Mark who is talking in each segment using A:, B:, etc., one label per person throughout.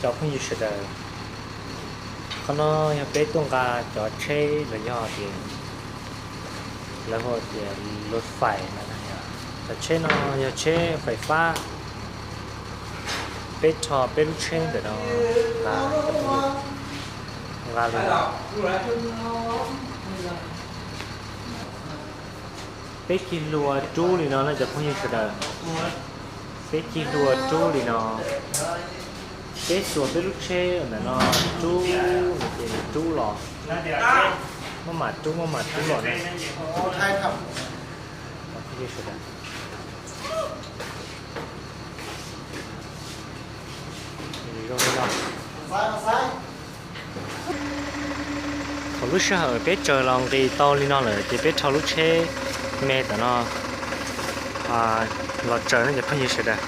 A: cho không như sự đờiเขาน้อยเป๊ะตรงกาจอดเช่ระยอเดียแล้วก็เดียรถไฟนะจอดเช่น้อยเช่ไฟฟ้าเป๊ะชอเป๊ะลูกเช่เดี๋ยวน้อลาเลยเป๊ะกินรัวจู้เลยเนาะน่าจะพุ่งยิ่งสุดเลยเป๊ะกินรัวจู้เลยเนาะเป๊ะส่วนเป๊ะลูกเช่เนี่ยเนาะจู้เนี่ยจู้หรอมาหมัดจู้หรอเนี่ย
B: ใช่ครับ
A: พุ่งยิ่งสุดเลยนี่ก็ไม่รอด
B: ซ้าย
A: เขาlúc sau ở biết chờ lòng thì to lên nó rồi chỉ biết thâu lúc chế mẹ tao nó lọt trời nóจะพึ่งยืดเสร็จแล้ว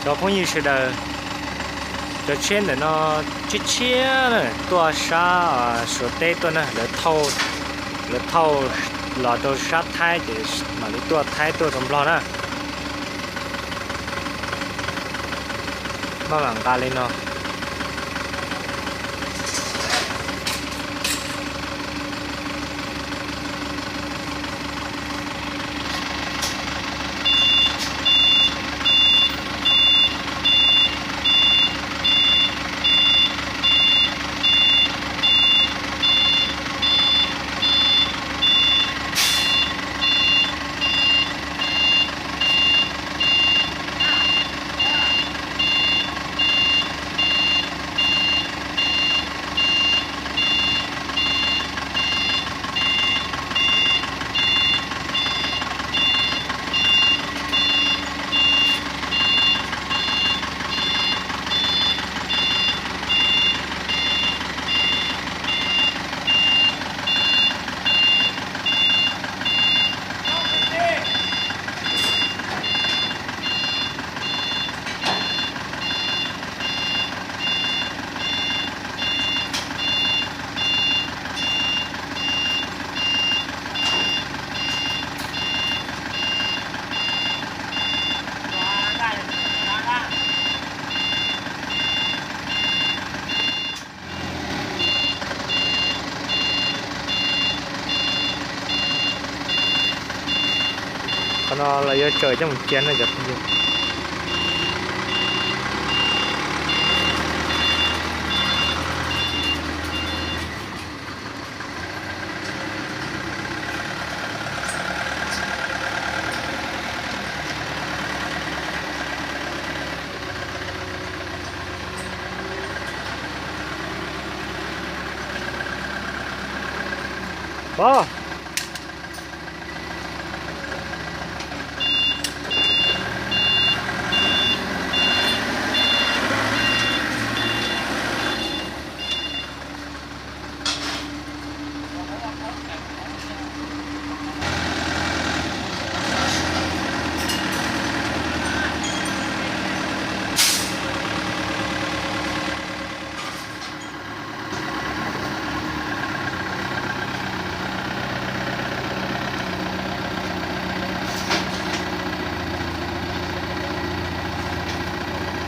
A: choพึ่งยืดเสร็จแล้วจะเช่นเดี๋ยวnó chia chia nàyตัวซาสุดเต้ตัวน่ะแล้วเท่าหลอดตัวซาไทยจะมาหรือตัวไทยตัวสำรองนะมาหลังกันเลยเนาะnó là do trời trong một chén này chụp không Wow.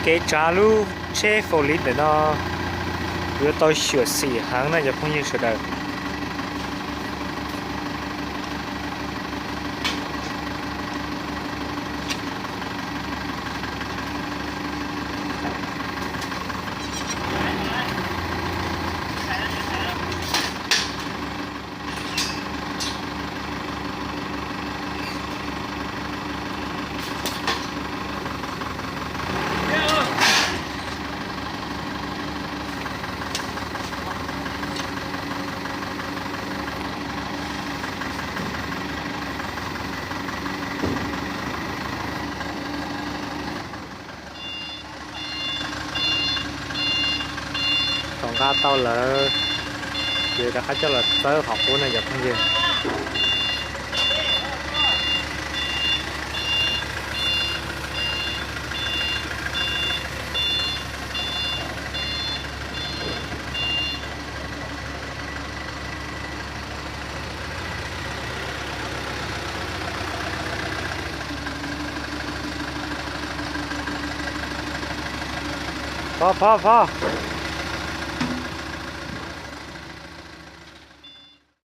A: cái chalu che folip để nó vừa tôi sửa xỉ hàng nàyจะพุ่งยืดสุดเลย ta tao là giờ đã khách cho là tới học của này giờ không gì phó